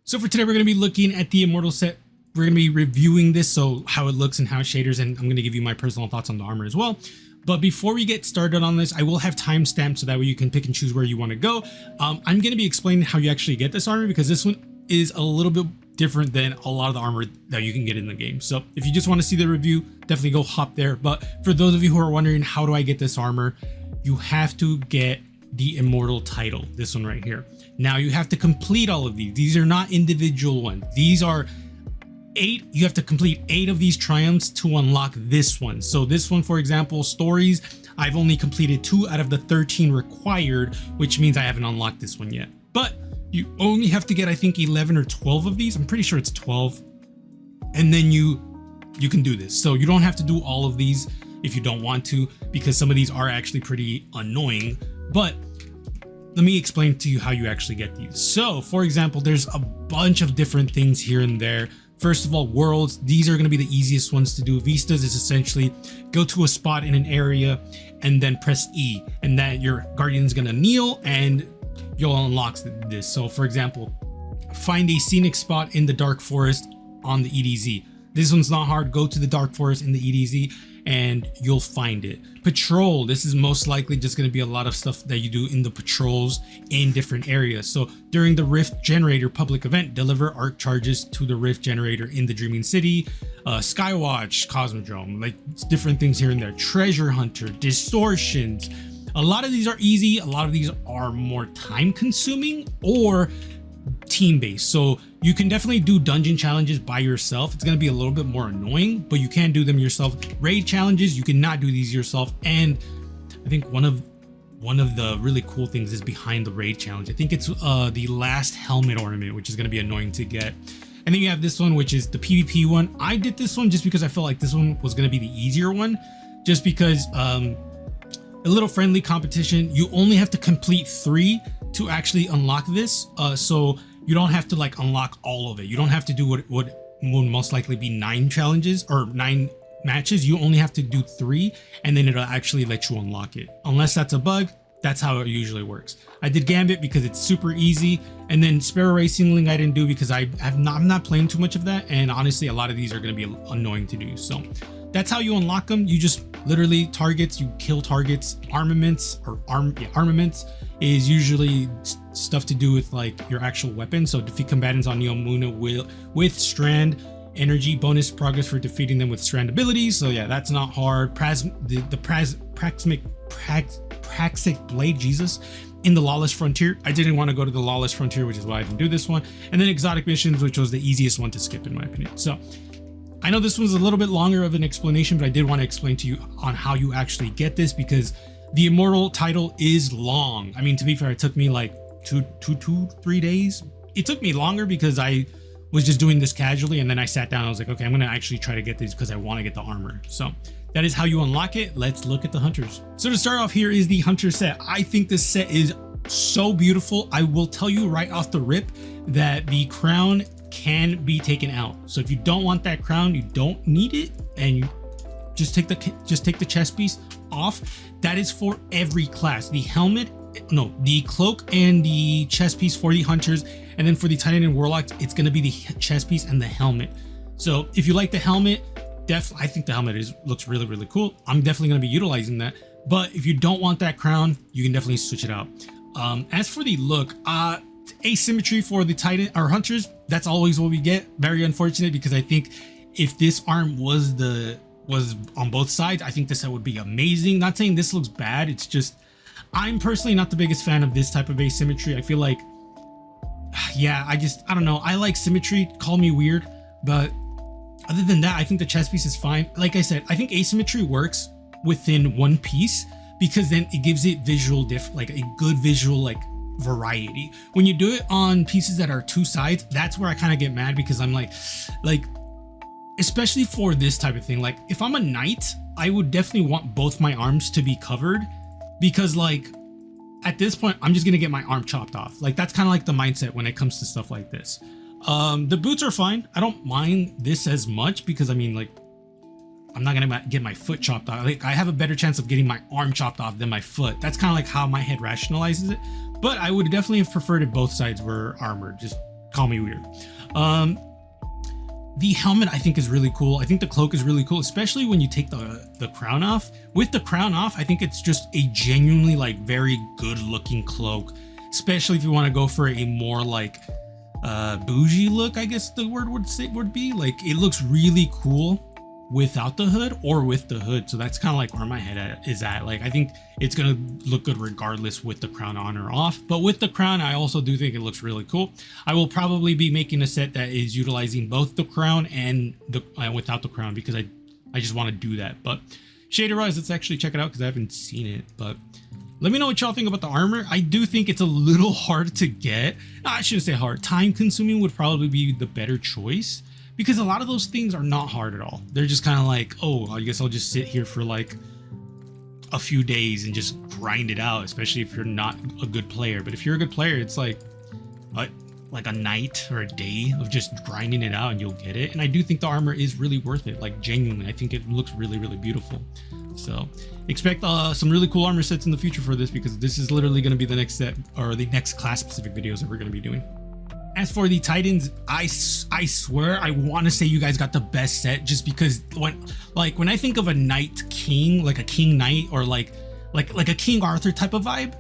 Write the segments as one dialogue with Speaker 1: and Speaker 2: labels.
Speaker 1: So for today, we're going to be looking at the Immortal set. We're going to be reviewing this, so how it looks and how it shaders, and I'm going to give you my personal thoughts on the armor as well. But before we get started on this, I will have timestamps so that way you can pick and choose where you want to go. I'm going to be explaining how you actually get this armor because this one is a little bit different than a lot of the armor that you can get in the game. So if you just want to see the review, definitely go hop there. But for those of you who are wondering, how do I get this armor? You have to get the Immortal title, this one right here. Now you have to complete all of these. These are not individual ones. These are 8. You have to complete 8 of these triumphs to unlock this one. So this one, for example, stories, I've only completed 2 out of the 13 required, which means I haven't unlocked this one yet. But you only have to get, I think, 11 or 12 of these. I'm pretty sure it's 12. And then you can do this. So you don't have to do all of these if you don't want to, because some of these are actually pretty annoying. But let me explain to you how you actually get these. So for example, there's a bunch of different things here and there. First of all, worlds, these are going to be the easiest ones to do. Vistas is essentially go to a spot in an area and then press E, and that your guardian is going to kneel and you'll unlock this. So for example, find a scenic spot in the dark forest on the EDZ. This one's not hard. Go to the dark forest in the EDZ and you'll find it. Patrol, this is most likely just going to be a lot of stuff that you do in the patrols in different areas. So during the Rift Generator public event, deliver arc charges to the Rift Generator in the Dreaming City, Skywatch, Cosmodrome, like different things here and there. Treasure Hunter, Distortions. A lot of these are easy. A lot of these are more time consuming or team based. So you can definitely do dungeon challenges by yourself. It's going to be a little bit more annoying, but you can do them yourself. Raid challenges, you cannot do these yourself. And I think one of the really cool things is behind the raid challenge. I think it's the last helmet ornament, which is going to be annoying to get. And then you have this one, which is the PvP one. I did this one just because I felt like this one was going to be the easier one, just because a little friendly competition. You only have to complete 3 to actually unlock this. So you don't have to like unlock all of it. You don't have to do what would most likely be 9 challenges or 9 matches. You only have to do 3 and then it'll actually let you unlock it. Unless that's a bug, that's how it usually works. I did Gambit because it's super easy, and then Sparrow Racing Link I didn't do because I'm not playing too much of that, and honestly a lot of these are going to be annoying to do. So that's how you unlock them. You just literally targets, you kill targets. Armaments or armaments is usually stuff to do with like your actual weapon. So defeat combatants on Neomuna with Strand energy, bonus progress for defeating them with Strand abilities. So yeah, that's not hard. Praxic Blade, Jesus, in the Lawless Frontier. I didn't want to go to the Lawless Frontier, which is why I didn't do this one. And then Exotic Missions, which was the easiest one to skip in my opinion. So I know this was a little bit longer of an explanation, but I did want to explain to you on how you actually get this because the Immortal title is long. I mean, to be fair, it took me like 3 days. It took me longer because I was just doing this casually, and then I sat down. I was like, okay, I'm going to actually try to get these because I want to get the armor. So that is how you unlock it. Let's look at the hunters. So to start off, here is the hunter set. I think this set is so beautiful. I will tell you right off the rip that the crown can be taken out. So if you don't want that crown, you don't need it, and you just take the chest piece off. That is for every class. The helmet, no, the cloak and the chest piece for the hunters, and then for the Titan and Warlock, it's going to be the chest piece and the helmet. So if you like the helmet, I think the helmet looks really, really cool. I'm definitely going to be utilizing that. But if you don't want that crown, you can definitely switch it out. As for the look, asymmetry for the Titan or hunters, that's always what we get. Very unfortunate, because I think if this arm was on both sides, I think this set would be amazing. Not saying this looks bad, it's just I'm personally not the biggest fan of this type of asymmetry. I feel like, yeah, I don't know. I like symmetry, call me weird, but other than that, I think the chest piece is fine. Like I said, I think asymmetry works within one piece because then it gives it like a good visual like variety. When you do it on pieces that are 2 sides, that's where I kind of get mad, because I'm like especially for this type of thing, like if I'm a knight, I would definitely want both my arms to be covered, because like at this point I'm just gonna get my arm chopped off. Like that's kind of like the mindset when it comes to stuff like this. The boots are fine. I don't mind this as much because I mean, like, I'm not gonna get my foot chopped off. Like I have a better chance of getting my arm chopped off than my foot. That's kind of like how my head rationalizes it. But I would definitely have preferred if both sides were armored, just call me weird. The helmet I think is really cool. I think the cloak is really cool, especially when you take the crown off. With the crown off, I think it's just a genuinely like very good looking cloak, especially if you want to go for a more like bougie look, I guess the word would be. Like, it looks really cool without the hood or with the hood. So that's kind of like where my head is at. Like, I think it's gonna look good regardless with the crown on or off, but with the crown I also do think it looks really cool. I will probably be making a set that is utilizing both the crown and the without the crown, because I just want to do that. But shader wise, let's actually check it out because I haven't seen it. But let me know what y'all think about the armor. I do think it's a little hard to get. No, I shouldn't say hard. Time consuming would probably be the better choice, because a lot of those things are not hard at all. They're just kind of like, oh, I guess I'll just sit here for like a few days and just grind it out, especially if you're not a good player. But if you're a good player, it's like a night or a day of just grinding it out and you'll get it. And I do think the armor is really worth it. Like, genuinely, I think it looks really, really beautiful. So expect some really cool armor sets in the future for this, because this is literally going to be the next set, or the next class specific videos that we're going to be doing. As for the Titans, I swear I want to say you guys got the best set, just because when I think of a Knight King, like a King Knight, or like a King Arthur type of vibe,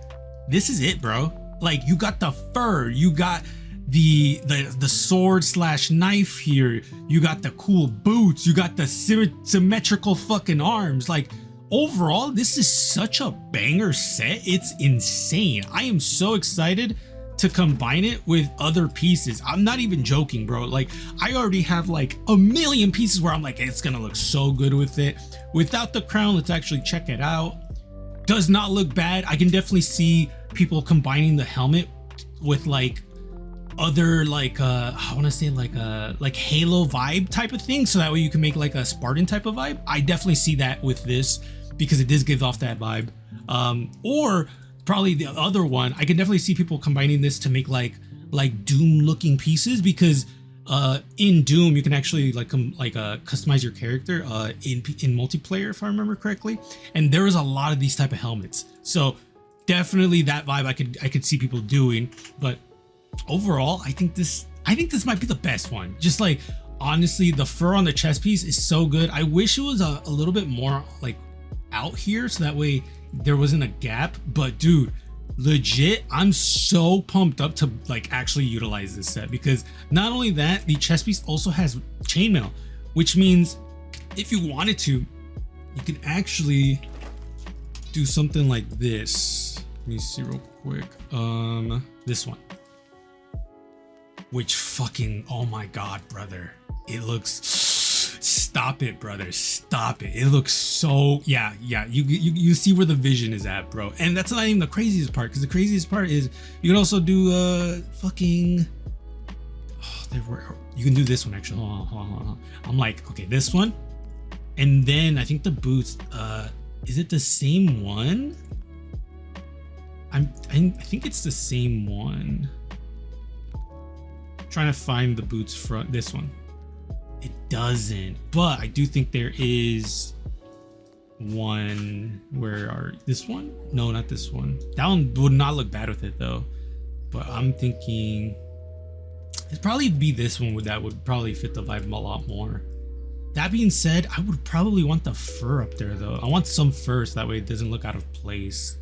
Speaker 1: this is it, bro. Like, you got the fur, you got the sword / knife here, you got the cool boots, you got the symmetrical fucking arms. Like, overall, this is such a banger set. It's insane. I am so excited to combine it with other pieces. I'm not even joking, bro. Like, I already have like a million pieces where I'm like, it's gonna look so good with it. Without the crown, let's actually check it out. Does not look bad. I can definitely see people combining the helmet with like other like I want to say like Halo vibe type of thing, so that way you can make like a Spartan type of vibe. I definitely see that with this, because it does give off that vibe. Or probably the other one, I can definitely see people combining this to make like Doom looking pieces, because in Doom you can actually customize your character in multiplayer, if I remember correctly, and there is a lot of these type of helmets. So definitely that vibe I could see people doing. But overall, I think this might be the best one. Just like, honestly, the fur on the chest piece is so good. I wish it was a little bit more like out here, so that way there wasn't a gap. But dude, legit, I'm so pumped up to like actually utilize this set, because not only that, the chest piece also has chainmail, which means if you wanted to, you can actually do something like this. Let me see real quick. This one, which fucking, oh my god, brother, it looks, stop it, brother, stop it. It looks so, yeah, you see where the vision is at, bro. And that's not even the craziest part, because the craziest part is you can also do fucking, you can do this one actually. Hold on. I'm like, okay, this one, and then I think the boots, is it the same one? I think it's the same one. Trying to find the boots front. This one, it doesn't, but I do think there is one. Where are this one? No, not this one. That one would not look bad with it though, but I'm thinking it'd probably be this one. That would probably fit the vibe a lot more. That being said, I would probably want the fur up there though. I want some fur, so that way it doesn't look out of place.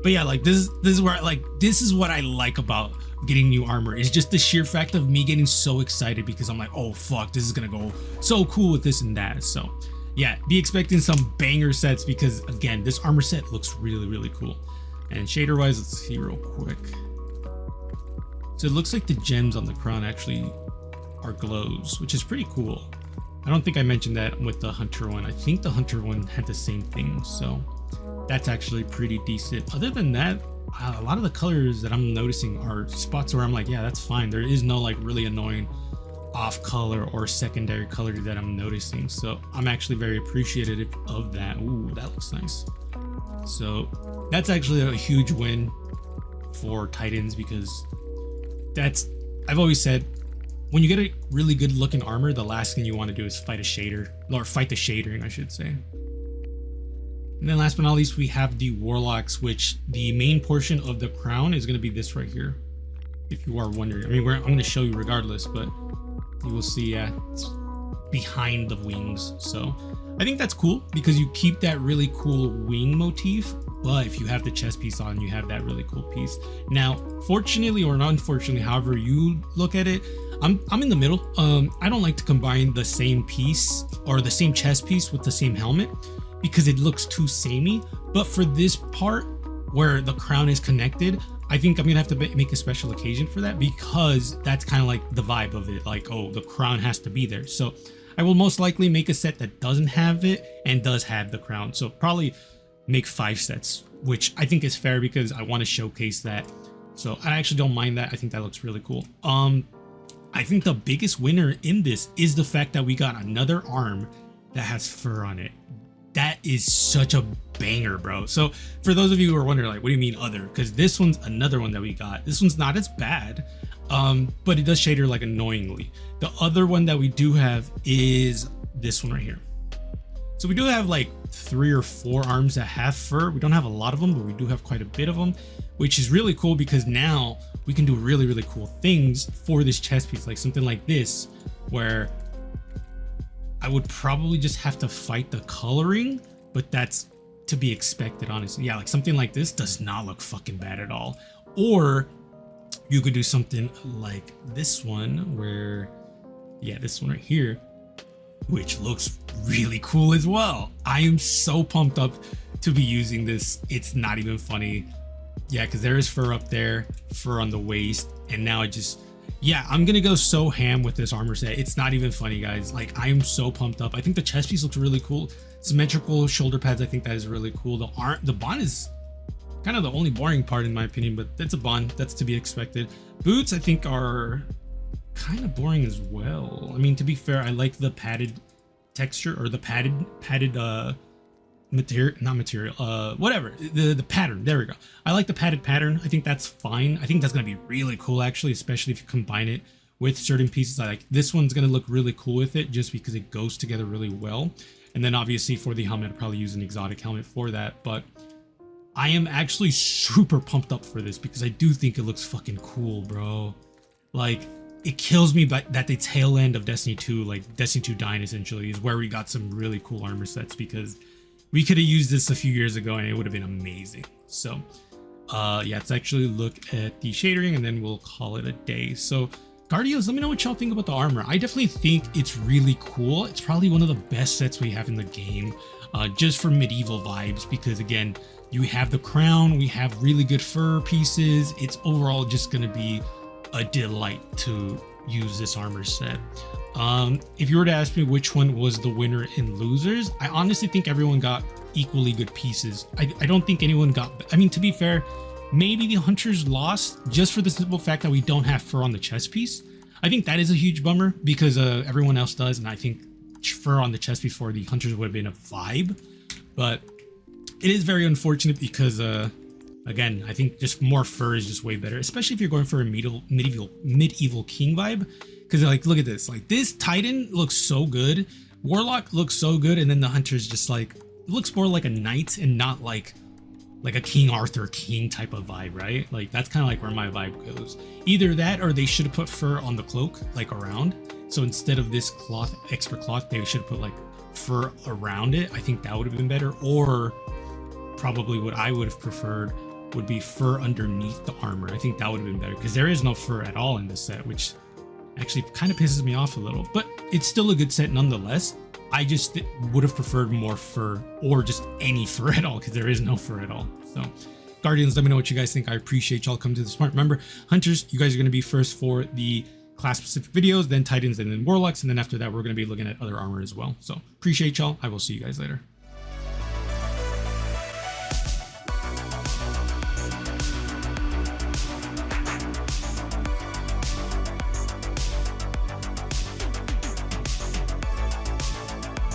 Speaker 1: But yeah, like this is where this is what I like about getting new armor, is just the sheer fact of me getting so excited, because I'm like, oh fuck, this is gonna go so cool with this and that. So yeah, be expecting some banger sets, because again, this armor set looks really, really cool. And shader wise, let's see real quick. So it looks like the gems on the crown actually are glows, which is pretty cool. I don't think I mentioned that with the hunter one. I think the hunter one had the same thing, so that's actually pretty decent. Other than that, a lot of the colors that I'm noticing are spots where I'm like, yeah, that's fine. There is no like really annoying off color or secondary color that I'm noticing, so I'm actually very appreciative of that. Ooh, that looks nice. So that's actually a huge win for Titans, because that's, I've always said, when you get a really good looking armor, the last thing you want to do is fight a shader, or fight the shadering, I should say. And then last but not least, we have the Warlocks, which the main portion of the crown is going to be this right here. if you are wondering. I mean, I'm going to show you regardless, but you will see it's behind the wings. So I think that's cool because you keep that really cool wing motif, but if you have the chest piece on, you have that really cool piece. Now, fortunately or unfortunately, however you look at it, I'm in the middle. I don't like to combine the same piece or the same chest piece with the same helmet because it looks too samey. But for this part where the crown is connected, I think I'm gonna have to make a special occasion for that because that's kind of like the vibe of it. Like, oh, the crown has to be there. So I will most likely make a set that doesn't have it and does have the crown. So probably make 5 sets, which I think is fair because I want to showcase that. So I actually don't mind that. I think that looks really cool. I think the biggest winner in this is the fact that we got another arm that has fur on it. That is such a banger, bro. So for those of you who are wondering, like, what do you mean other? Because this one's another one that we got. This one's not as bad, but it does shader like annoyingly. The other one that we do have is this one right here. So we do have like 3 or 4 arms that have fur. We don't have a lot of them, but we do have quite a bit of them, which is really cool because now we can do really, really cool things for this chest piece, like something like this, where I would probably just have to fight the coloring, but that's to be expected, honestly. Yeah, like something like this does not look fucking bad at all. Or you could do something like this one where, yeah, this one right here, which looks really cool as well. I am so pumped up to be using this. It's not even funny. Yeah, because there is fur up there, fur on the waist, and now it just, yeah, I'm gonna go so ham with this armor set. It's not even funny, guys. Like, I am so pumped up. I think the chest piece looks really cool. Symmetrical shoulder pads, I think that is really cool. The bond is kind of the only boring part in my opinion, but that's a bond. That's to be expected. Boots, I think, are kind of boring as well. I mean, to be fair, I like the padded texture or the padded material, not material, whatever, the pattern. There we go. I like the padded pattern. I think that's fine. I think that's gonna be really cool actually, especially if you combine it with certain pieces. I like this one's gonna look really cool with it just because it goes together really well. And then obviously for the helmet, I'll probably use an exotic helmet for that. But I am actually super pumped up for this because I do think it looks fucking cool, bro. Like, it kills me that the tail end of Destiny 2, like Destiny 2 Dying essentially, is where we got some really cool armor sets because we could have used this a few years ago and it would have been amazing. So yeah, let's actually look at the shadering and then we'll call it a day. So Guardians, let me know what y'all think about the armor. I definitely think it's really cool. It's probably one of the best sets we have in the game, just for medieval vibes, because again, you have the crown, we have really good fur pieces. It's overall just gonna be a delight to use this armor set. If you were to ask me which one was the winner and losers, I honestly think everyone got equally good pieces. I don't think anyone got, I mean, to be fair, maybe the hunters lost just for the simple fact that we don't have fur on the chest piece. I think that is a huge bummer because everyone else does, and I think fur on the chest piece for the hunters would have been a vibe. But it is very unfortunate because again, I think just more fur is just way better, especially if you're going for a medieval king vibe. Because like, look at this, like this Titan looks so good, Warlock looks so good, and then the hunter's just like, it looks more like a knight and not like a King Arthur king type of vibe, right? Like that's kind of like where my vibe goes. Either that or they should have put fur on the cloak, like around. So instead of this cloth, extra cloth, they should have put like fur around it. I think that would have been better. Or probably what I would have preferred would be fur underneath the armor. I think that would have been better because there is no fur at all in this set, which actually kind of pisses me off a little, but it's still a good set nonetheless. I just would have preferred more fur or just any fur at all because there is no fur at all. So Guardians, let me know what you guys think. I appreciate y'all coming to this part. Remember, Hunters, you guys are going to be first for the class specific videos, then Titans, and then Warlocks. And then after that, we're going to be looking at other armor as well. So appreciate y'all. I will see you guys later.